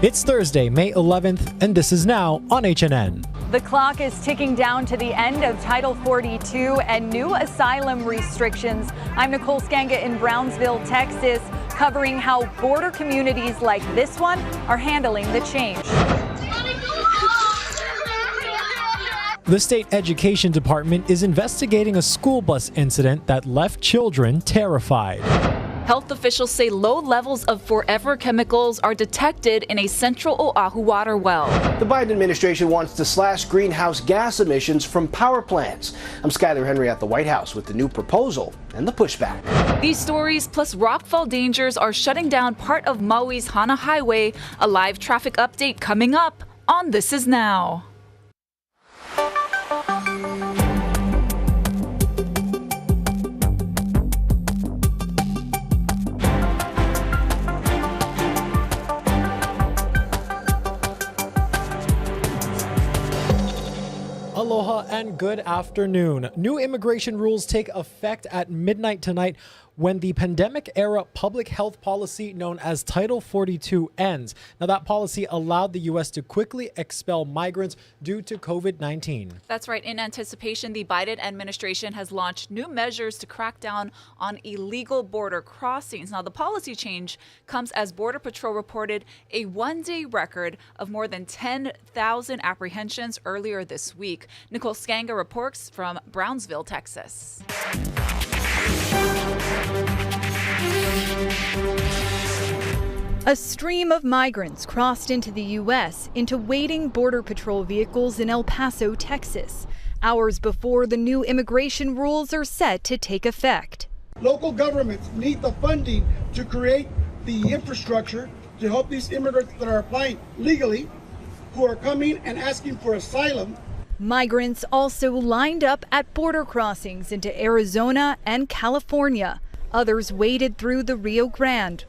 It's Thursday, May 11th, and this is Now on HNN. The clock is ticking down to the end of Title 42 and new asylum restrictions. I'm Nicole Skanga in Brownsville, Texas, covering how border communities like this one are handling the change. The state education department is investigating a school bus incident that left children terrified. Health officials say low levels of forever chemicals are detected in a central Oahu water well. The Biden administration wants to slash greenhouse gas emissions from power plants. I'm Skyler Henry at the White House with the new proposal and the pushback. These stories plus rockfall dangers are shutting down part of Maui's Hana Highway. A live traffic update coming up on This Is Now. Aloha and good afternoon. New immigration rules take effect at midnight tonight when the pandemic-era public health policy known as Title 42 ends. Now, that policy allowed the U.S. to quickly expel migrants due to COVID-19. That's right. In anticipation, the Biden administration has launched new measures to crack down on illegal border crossings. Now, the policy change comes as Border Patrol reported a one-day record of more than 10,000 apprehensions earlier this week. Nicole Skanga reports from Brownsville, Texas. A stream of migrants crossed into the U.S. into waiting Border Patrol vehicles in El Paso, Texas, hours before the new immigration rules are set to take effect. Local governments need the funding to create the infrastructure to help these immigrants that are applying legally, who are coming and asking for asylum. Migrants also lined up at border crossings into Arizona and California. Others waded through the Rio Grande.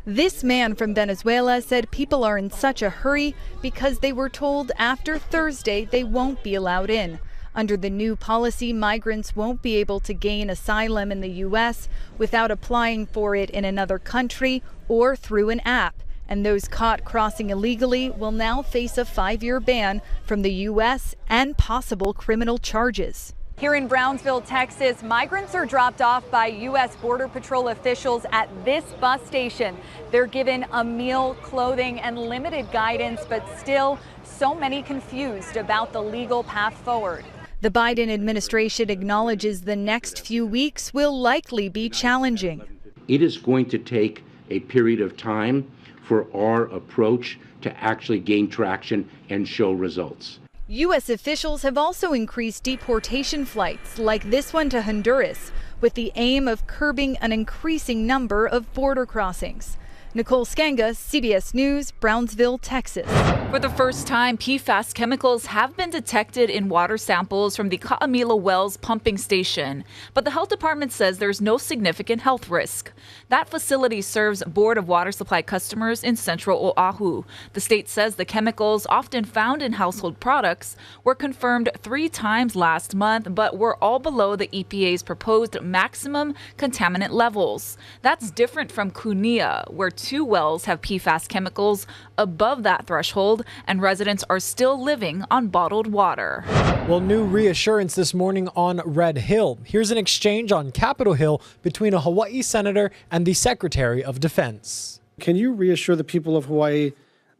This man from Venezuela said people are in such a hurry because they were told after Thursday they won't be allowed in. Under the new policy, migrants won't be able to gain asylum in the U.S. without applying for it in another country or through an app. And those caught crossing illegally will now face a 5-year ban from the U.S. and possible criminal charges. Here in Brownsville, Texas, migrants are dropped off by U.S. Border Patrol officials at this bus station. They're given a meal, clothing, and limited guidance, but still so many confused about the legal path forward. The Biden administration acknowledges the next few weeks will likely be challenging. It is going to take a period of time for our approach to actually gain traction and show results. U.S. officials have also increased deportation flights, like this one to Honduras, with the aim of curbing an increasing number of border crossings. Nicole Skanga, CBS News, Brownsville, Texas. For the first time, PFAS chemicals have been detected in water samples from the KAAMILA Wells pumping station. But the health department says there's no significant health risk. That facility serves Board of Water Supply customers in central Oahu. The state says the chemicals, often found in household products, were confirmed 3 times last month, but were all below the EPA's proposed maximum contaminant levels. That's different from Kunia, where 2 wells have PFAS chemicals above that threshold, and residents are still living on bottled water. Well, new reassurance this morning on Red Hill. Here's an exchange on Capitol Hill between a Hawaii senator and the Secretary of Defense. Can you reassure the people of Hawaii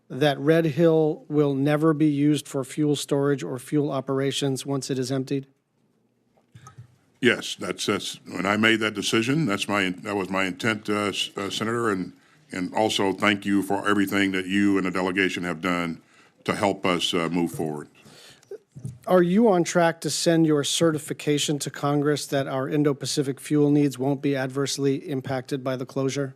that Red Hill will never be used for fuel storage or fuel operations once it is emptied? Yes, that's when I made that decision. That was my intent, Senator, and also thank you for everything that you and the delegation have done to help us move forward. Are you on track to send your certification to Congress that our Indo-Pacific fuel needs won't be adversely impacted by the closure?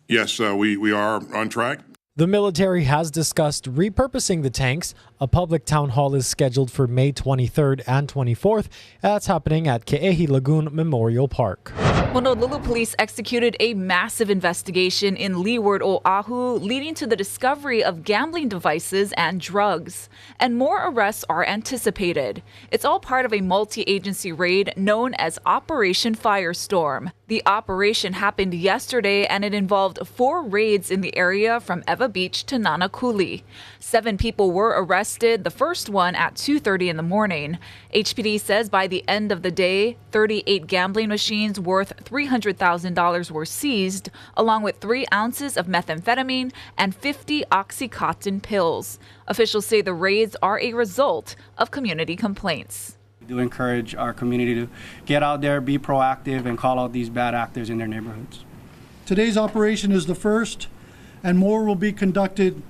Yes, we are on track. The military has discussed repurposing the tanks. A public town hall is scheduled for May 23rd and 24th. That's happening at Ke'ehi Lagoon Memorial Park. Honolulu police executed a massive investigation in Leeward, Oahu, leading to the discovery of gambling devices and drugs. And more arrests are anticipated. It's all part of a multi-agency raid known as Operation Firestorm. The operation happened yesterday and it involved 4 raids in the area from Eva Beach to Nanakuli. 7 people were arrested, the first one at 2:30 in the morning. HPD says by the end of the day, 38 gambling machines worth $300,000 were seized, along with 3 ounces of methamphetamine and 50 Oxycontin pills. Officials say the raids are a result of community complaints. We do encourage our community to get out there, be proactive, and call out these bad actors in their neighborhoods. Today's operation is the first, and more will be conducted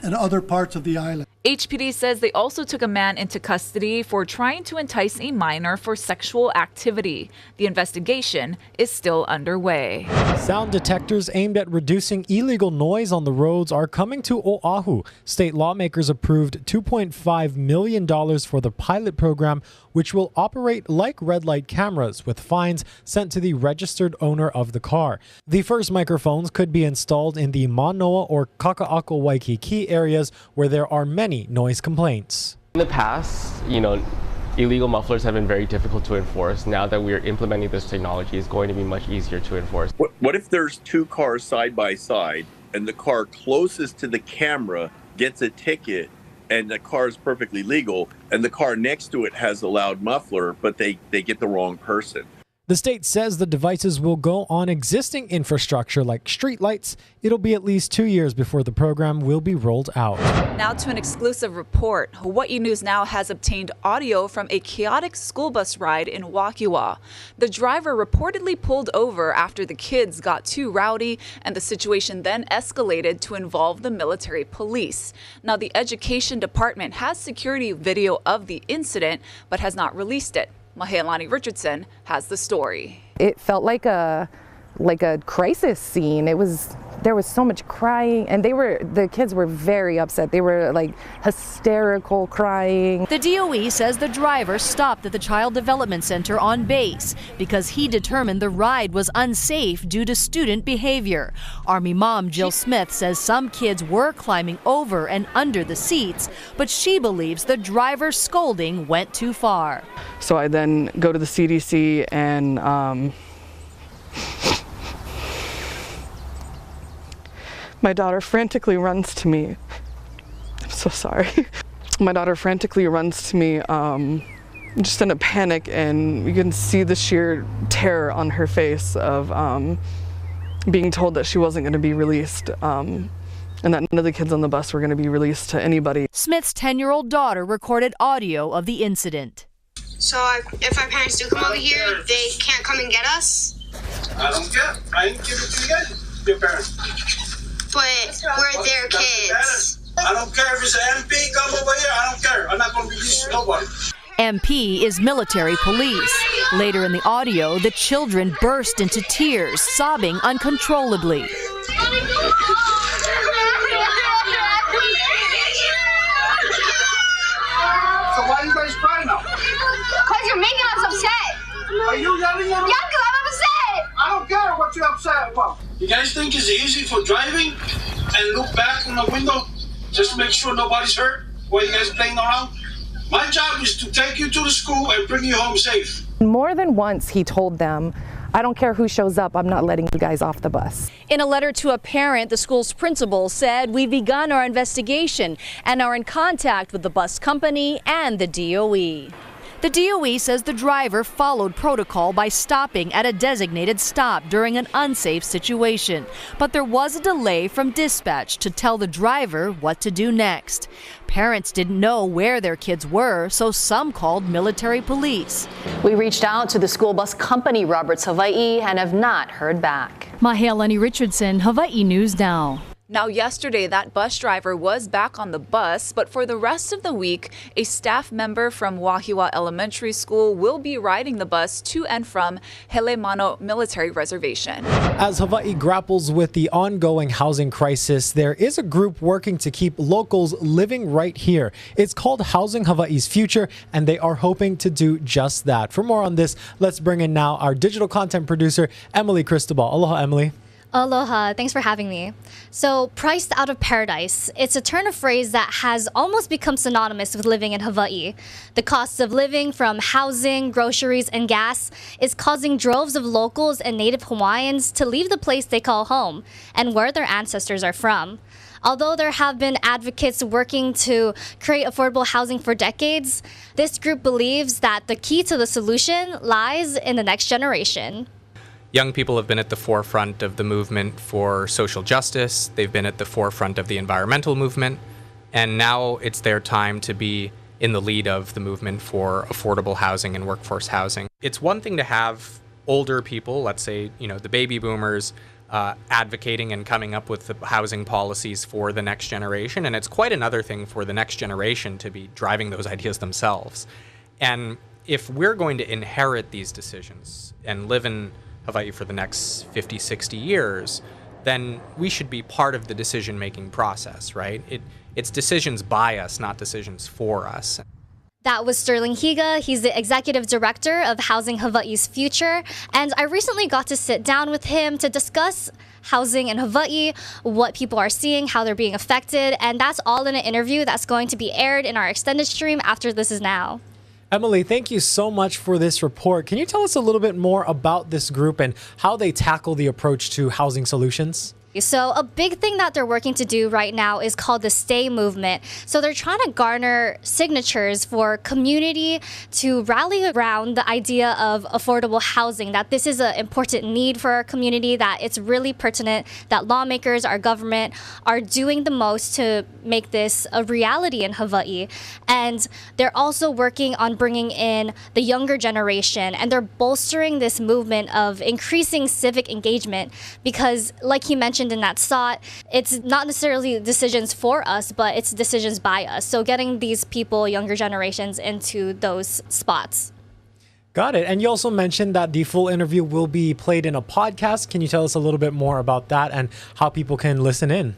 in other parts of the island. HPD says they also took a man into custody for trying to entice a minor for sexual activity. The investigation is still underway. Sound detectors aimed at reducing illegal noise on the roads are coming to Oahu. State lawmakers approved $2.5 million for the pilot program, which will operate like red light cameras with fines sent to the registered owner of the car. The first microphones could be installed in the Manoa or Kaka'ako Waikiki areas where there are many noise complaints. In the past, illegal mufflers have been very difficult to enforce. Now that we're implementing this technology, it's going to be much easier to enforce. What if there's 2 cars side by side and the car closest to the camera gets a ticket and the car is perfectly legal and the car next to it has a loud muffler, but they get the wrong person? The state says the devices will go on existing infrastructure like streetlights. It'll be at least 2 years before the program will be rolled out. Now to an exclusive report. Hawaii News Now has obtained audio from a chaotic school bus ride in Wahiawa. The driver reportedly pulled over after the kids got too rowdy, and the situation then escalated to involve the military police. Now the education department has security video of the incident, but has not released it. Mahealani Richardson has the story. It felt like a crisis scene. There was so much crying, and the kids were very upset. They were like hysterical crying. The DOE says the driver stopped at the Child Development Center on base because he determined the ride was unsafe due to student behavior. Army mom Jill Smith says some kids were climbing over and under the seats, but she believes the driver's scolding went too far. So I then go to the CDC and my daughter frantically runs to me. I'm so sorry. My daughter frantically runs to me, just in a panic, and you can see the sheer terror on her face of being told that she wasn't going to be released, and that none of the kids on the bus were going to be released to anybody. Smith's 10-year-old daughter recorded audio of the incident. So if our parents do come over here, they can't come and get us? I don't care. I ain't give it to you yet, your parents. But we're their kids. I don't care if it's an MP, come over here, I don't care. I'm not going to release nobody. MP is military police. Later in the audio, the children burst into tears, sobbing uncontrollably. So why are you guys crying now? Because you're making us upset. Are you yelling at me? Yeah, because I'm upset. I don't care what you're upset about. You guys think it's easy for driving and look back in the window just to make sure nobody's hurt while you guys playing around? My job is to take you to the school and bring you home safe. More than once he told them, I don't care who shows up, I'm not letting you guys off the bus. In a letter to a parent, the school's principal said, "We've begun our investigation and are in contact with the bus company and the DOE." The DOE says the driver followed protocol by stopping at a designated stop during an unsafe situation. But there was a delay from dispatch to tell the driver what to do next. Parents didn't know where their kids were, so some called military police. We reached out to the school bus company, Roberts Hawaii, and have not heard back. Mahealani Richardson, Hawaii News Now. Now, yesterday, that bus driver was back on the bus, but for the rest of the week, a staff member from Wahiawa Elementary School will be riding the bus to and from Helemano Military Reservation. As Hawaii grapples with the ongoing housing crisis, there is a group working to keep locals living right here. It's called Housing Hawaii's Future, and they are hoping to do just that. For more on this, let's bring in now our digital content producer, Emily Cristobal. Aloha, Emily. Aloha, thanks for having me. So, priced out of paradise, it's a turn of phrase that has almost become synonymous with living in Hawaii. The costs of living, from housing, groceries, and gas, is causing droves of locals and native Hawaiians to leave the place they call home and where their ancestors are from. Although there have been advocates working to create affordable housing for decades, this group believes that the key to the solution lies in the next generation. Young people have been at the forefront of the movement for social justice. They've been at the forefront of the environmental movement. And now it's their time to be in the lead of the movement for affordable housing and workforce housing. It's one thing to have older people, let's say, the baby boomers, advocating and coming up with the housing policies for the next generation. And it's quite another thing for the next generation to be driving those ideas themselves. And if we're going to inherit these decisions and live in Hawaii for the next 50, 60 years, then we should be part of the decision-making process, right? It's decisions by us, not decisions for us. That was Sterling Higa. He's the executive director of Housing Hawaii's Future. And I recently got to sit down with him to discuss housing in Hawaii, what people are seeing, how they're being affected. And that's all in an interview that's going to be aired in our extended stream after This Is Now. Emily, thank you so much for this report. Can you tell us a little bit more about this group and how they tackle the approach to housing solutions? So a big thing that they're working to do right now is called the Stay movement. So they're trying to garner signatures for community to rally around the idea of affordable housing, that this is an important need for our community, that it's really pertinent, that lawmakers, our government are doing the most to make this a reality in Hawaii. And they're also working on bringing in the younger generation, and they're bolstering this movement of increasing civic engagement because, like he mentioned in that thought, it's not necessarily decisions for us, but it's decisions by us. So getting these people, younger generations, into those spots. Got it. And you also mentioned that the full interview will be played in a podcast. Can you tell us a little bit more about that and how people can listen in?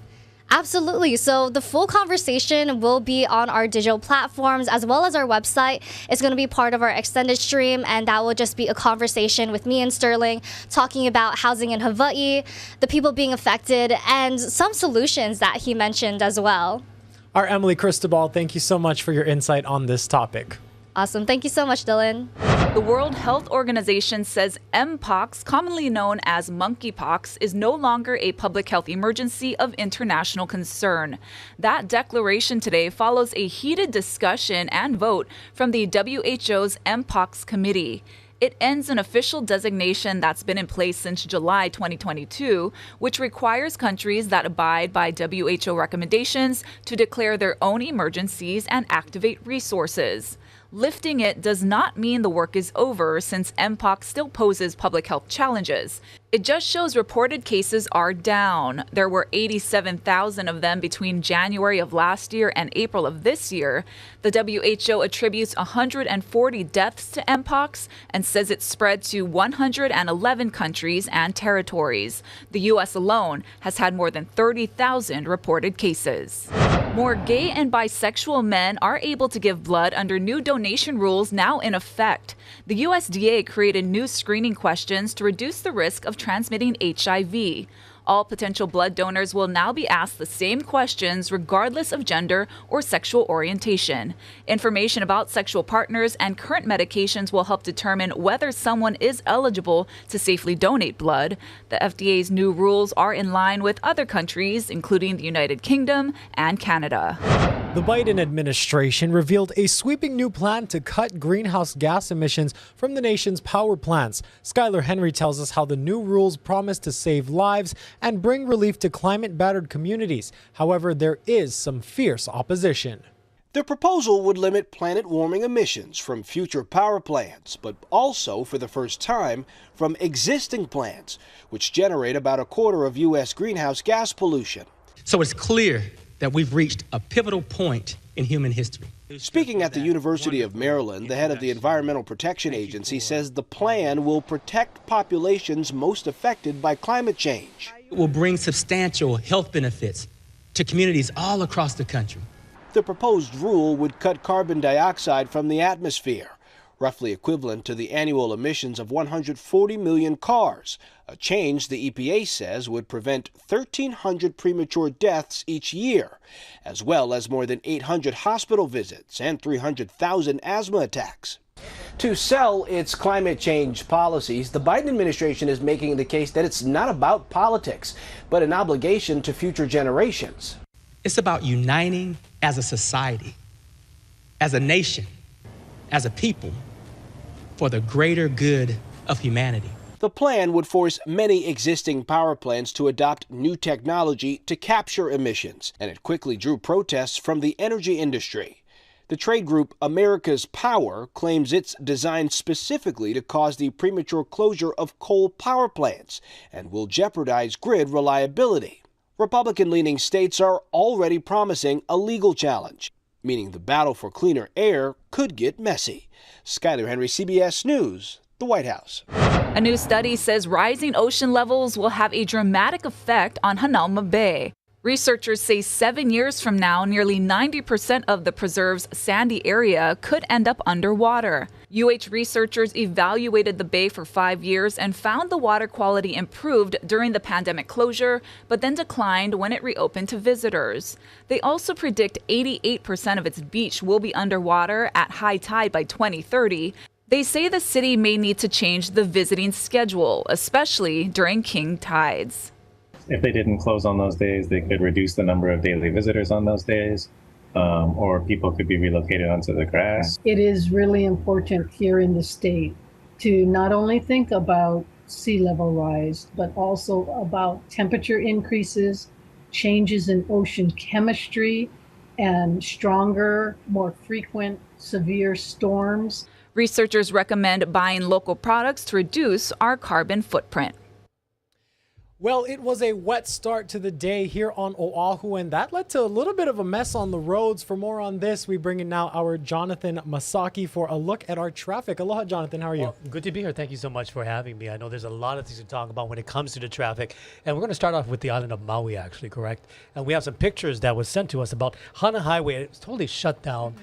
Absolutely. So the full conversation will be on our digital platforms as well as our website. It's going to be part of our extended stream, and that will just be a conversation with me and Sterling talking about housing in Hawaii, the people being affected, and some solutions that he mentioned as well. Our Emily Cristobal, thank you so much for your insight on this topic. Awesome. Thank you so much, Dylan. The World Health Organization says Mpox, commonly known as monkeypox, is no longer a public health emergency of international concern. That declaration today follows a heated discussion and vote from the WHO's Mpox Committee. It ends an official designation that's been in place since July 2022, which requires countries that abide by WHO recommendations to declare their own emergencies and activate resources. Lifting it does not mean the work is over, since Mpox still poses public health challenges. It just shows reported cases are down. There were 87,000 of them between January of last year and April of this year. The WHO attributes 140 deaths to Mpox and says it spread to 111 countries and territories. The U.S. alone has had more than 30,000 reported cases. More gay and bisexual men are able to give blood under new donation rules now in effect. The USDA created new screening questions to reduce the risk of transmitting HIV. All potential blood donors will now be asked the same questions regardless of gender or sexual orientation. Information about sexual partners and current medications will help determine whether someone is eligible to safely donate blood. The FDA's new rules are in line with other countries, including the United Kingdom and Canada. The Biden administration revealed a sweeping new plan to cut greenhouse gas emissions from the nation's power plants. Skylar Henry tells us how the new rules promise to save lives and bring relief to climate-battered communities. However, there is some fierce opposition. The proposal would limit planet-warming emissions from future power plants, but also, for the first time, from existing plants, which generate about a quarter of U.S. greenhouse gas pollution. So it's clear that we've reached a pivotal point in human history. Speaking at the University of Maryland, the head of the Environmental Protection Agency says the plan will protect populations most affected by climate change. It will bring substantial health benefits to communities all across the country. The proposed rule would cut carbon dioxide from the atmosphere, roughly equivalent to the annual emissions of 140 million cars, a change the EPA says would prevent 1,300 premature deaths each year, as well as more than 800 hospital visits and 300,000 asthma attacks. To sell its climate change policies, the Biden administration is making the case that it's not about politics, but an obligation to future generations. It's about uniting as a society, as a nation, as a people, for the greater good of humanity. The plan would force many existing power plants to adopt new technology to capture emissions, and it quickly drew protests from the energy industry. The trade group America's Power claims it's designed specifically to cause the premature closure of coal power plants and will jeopardize grid reliability. Republican-leaning states are already promising a legal challenge, meaning the battle for cleaner air could get messy. Skyler Henry, CBS News, the White House. A new study says rising ocean levels will have a dramatic effect on HONOLULU Bay. Researchers say 7 years from now, nearly 90% of the preserve's sandy area could end up underwater. UH researchers evaluated the bay for 5 years and found the water quality improved during the pandemic closure, but then declined when it reopened to visitors. They also predict 88% of its beach will be underwater at high tide by 2030. They say the city may need to change the visiting schedule, especially during king tides. If they didn't close on those days, they could reduce the number of daily visitors on those days, or people could be relocated onto the grass. It is really important here in the state to not only think about sea level rise, but also about temperature increases, changes in ocean chemistry, and stronger, more frequent, severe storms. Researchers recommend buying local products to reduce our carbon footprint. Well, it was a wet start to the day here on Oahu, and that led to a little bit of a mess on the roads. For more on this, we bring in now our Jonathan Masaki for a look at our traffic. Aloha, Jonathan. How are you? Well, good to be here. Thank you so much for having me. I know there's a lot of things to talk about when it comes to the traffic, and we're going to start off with the island of Maui, actually, correct? And we have some pictures that was sent to us about Hana Highway. It was totally shut down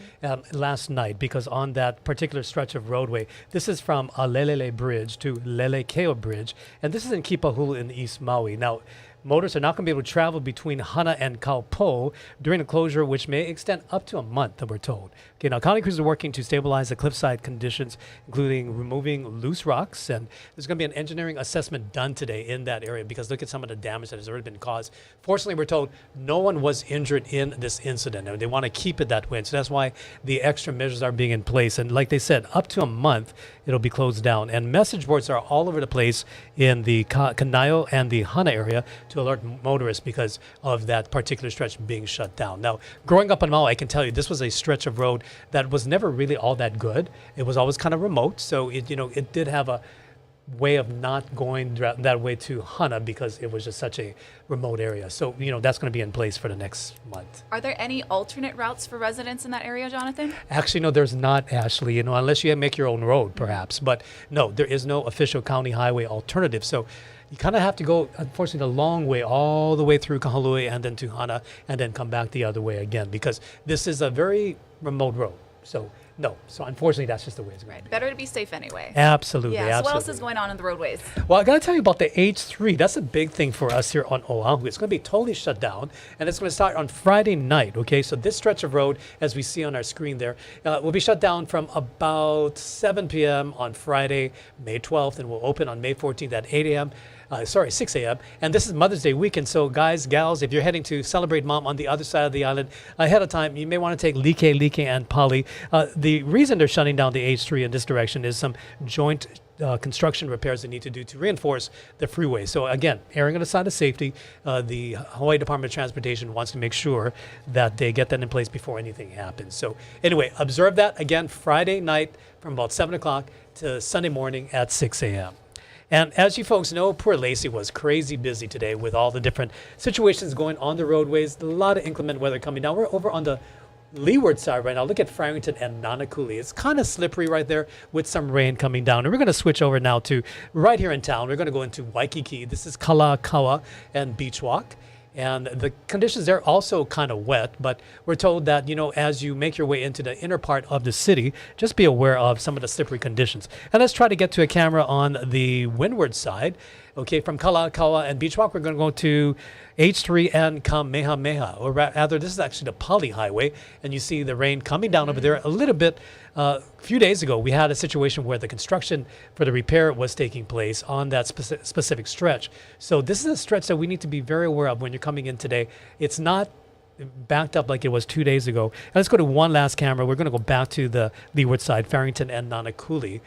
last night because on that particular stretch of roadway, this is from Alelele Bridge to Lelekeo Bridge, and this is in Kipahulu in East Maui. Now, motorists are not going to be able to travel between Hana and Kaupo during a closure, which may extend up to a month, that we're told. Okay, now county crews are working to stabilize the cliffside conditions, including removing loose rocks, and there's going to be an engineering assessment done today in that area because look at some of the damage that has already been caused. Fortunately, we're told no one was injured in this incident, and they want to keep it that way. And so that's why the extra measures are being in place. And like they said, up to a month, it'll be closed down. And message boards are all over the place in the Kanaio and the Hana area to alert motorists because of that particular stretch being shut down. Now, growing up in Maui, I can tell you this was a stretch of road that was never really all that good. It was always kind of remote, so it did have a way of not going that way to Hana because it was just such a remote area. So, that's going to be in place for the next month. Are there any alternate routes for residents in that area, Jonathan? Actually, no, there's not, Ashley, unless you make your own road, perhaps. But no, there is no official county highway alternative. So you kind of have to go, unfortunately, the long way all the way through Kahului and then to Hana and then come back the other way again because this is a very remote road. So no. So unfortunately, that's just the way it's going. Right. Better to be safe anyway. Absolutely. Yeah. Absolutely. So what else is going on the roadways? Well, I got to tell you about the H3. That's a big thing for us here on Oahu. It's going to be totally shut down, and it's going to start on Friday night. Okay, so this stretch of road, as we see on our screen there, will be shut down from about 7 p.m. on Friday, May 12th, and will open on May 14th at 8 a.m. 6 a.m. And this is Mother's Day weekend. So guys, gals, if you're heading to celebrate mom on the other side of the island ahead of time, you may want to take Like, and Pali. The reason they're shutting down the H3 in this direction is some joint construction repairs they need to do to reinforce the freeway. So again, erring on the side of safety, the Hawaii Department of Transportation wants to make sure that they get that in place before anything happens. So anyway, observe that again Friday night from about 7 o'clock to Sunday morning at 6 a.m. And as you folks know, poor Lacey was crazy busy today with all the different situations going on the roadways. A lot of inclement weather coming down. We're over on the leeward side right now. Look at Farrington and Nanakuli. It's kind of slippery right there with some rain coming down. And we're going to switch over now to right here in town. We're going to go into Waikiki. This is Kalakaua and Beach Walk. And the conditions there also kind of wet, but we're told that, as you make your way into the inner part of the city, just be aware of some of the slippery conditions. And let's try to get to a camera on the windward side. Okay, from Kalakaua and Beach Walk, we're going to go to H3 and Kamehameha, or rather, this is actually the Poly Highway, and you see the rain coming down over there a little bit. A few days ago, we had a situation where the construction for the repair was taking place on that specific stretch. So this is a stretch that we need to be very aware of when you're coming in today. It's not backed up like it was 2 days ago. And let's go to one last camera. We're going to go back to the leeward side, Farrington and Nanakuli,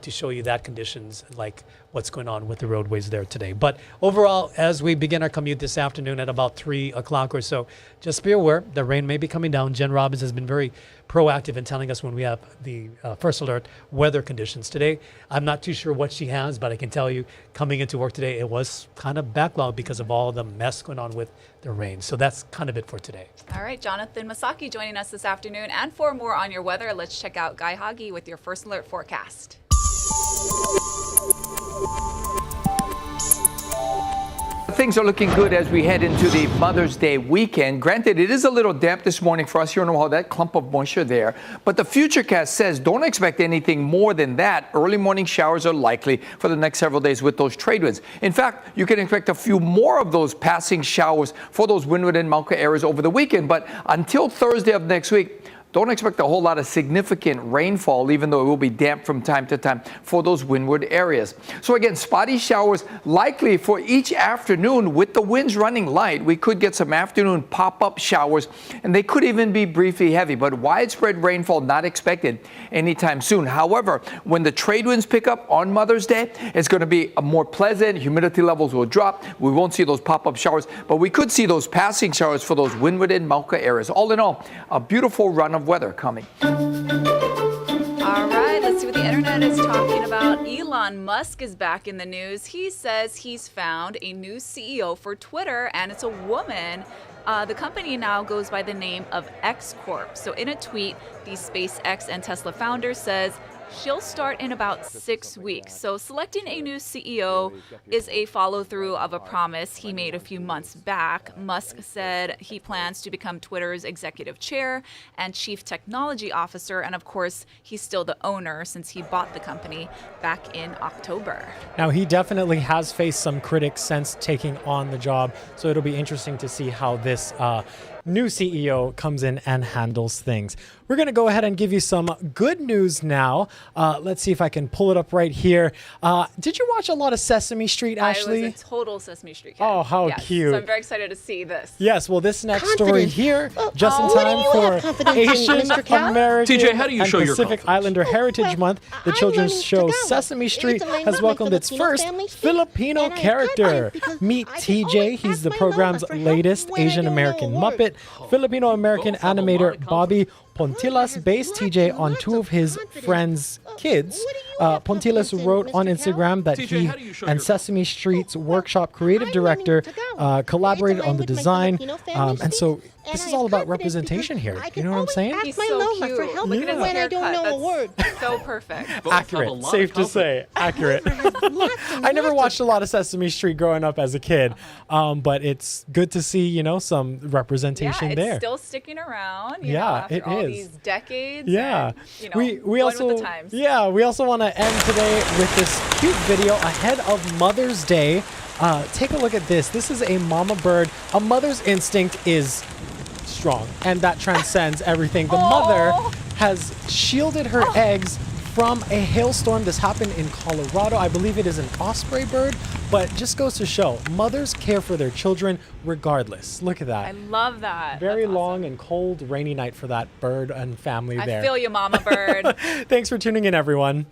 to show you that conditions, like what's going on with the roadways there today. But overall, as we begin our commute this afternoon at about 3 o'clock or so, just be aware the rain may be coming down. Jen Robbins has been very proactive in telling us when we have the first alert weather conditions today. I'm not too sure what she has, but I can tell you coming into work today, it was kind of backlogged because of all the mess going on with the rain. So that's kind of it for today. All right, Jonathan Masaki joining us this afternoon. And for more on your weather, let's check out Guy Hagi with your first alert forecast. Things are looking good as we head into the Mother's Day weekend. Granted, it is a little damp this morning for us here in Oahu, that clump of moisture there. But the Futurecast says don't expect anything more than that. Early morning showers are likely for the next several days with those trade winds. In fact, you can expect a few more of those passing showers for those windward and Mauka areas over the weekend. But until Thursday of next week, don't expect a whole lot of significant rainfall, even though it will be damp from time to time for those windward areas. So again, spotty showers likely for each afternoon. With the winds running light, we could get some afternoon pop-up showers, and they could even be briefly heavy, but widespread rainfall not expected anytime soon. However, when the trade winds pick up on Mother's Day, it's going to be a more pleasant. Humidity levels will drop. We won't see those pop-up showers, but we could see those passing showers for those windward and Mauka areas. All in all, a beautiful run of weather coming. All right, let's see what the internet is talking about. Elon Musk is back in the news. He says he's found a new CEO for Twitter, and it's a woman. The company now goes by the name of X Corp. So in a tweet, the SpaceX and Tesla founder says she'll start in about 6 weeks. So selecting a new CEO is a follow-through of a promise he made a few months back. Musk said he plans to become Twitter's executive chair and chief technology officer. And of course, he's still the owner since he bought the company back in October. Now, he definitely has faced some critics since taking on the job. So it'll be interesting to see how this new CEO comes in and handles things. We're going to go ahead and give you some good news now. Let's see if I can pull it up right here. Did you watch a lot of Sesame Street, Ashley? I was a total Sesame Street kid. Oh, how cute. So I'm very excited to see this. Yes, well, this next story here, just in time for Asian American TJ, how do you and show your Pacific Islander Heritage Month. The children's show Sesame Street has welcomed its first Filipino character. Meet TJ. He's the program's latest Asian American Muppet. Filipino American animator Bobby Pontilas based TJ on two of his friends' kids. Pontilas wrote on Instagram that he and Sesame Street's workshop creative director collaborated on the design. And so this is all about representation here. You know what I'm saying? He's so cute. Look at his when I don't know a word. So perfect. Accurate. Safe to say. Accurate. I never watched a lot of Sesame Street growing up as a kid, but it's good to see, some representation there. It's still sticking around. It all is. These decades. Yeah. And, we also we also want to end today with this cute video ahead of Mother's Day. Take a look at this. This is a mama bird. A mother's instinct is strong, and that transcends everything. The mother has shielded her eggs from a hailstorm. This happened in Colorado. I believe it is an osprey bird, but just goes to show mothers care for their children regardless. Look at that. I love that. Very long and cold, rainy night for that bird and family there. I feel you, mama bird. Thanks for tuning in, everyone.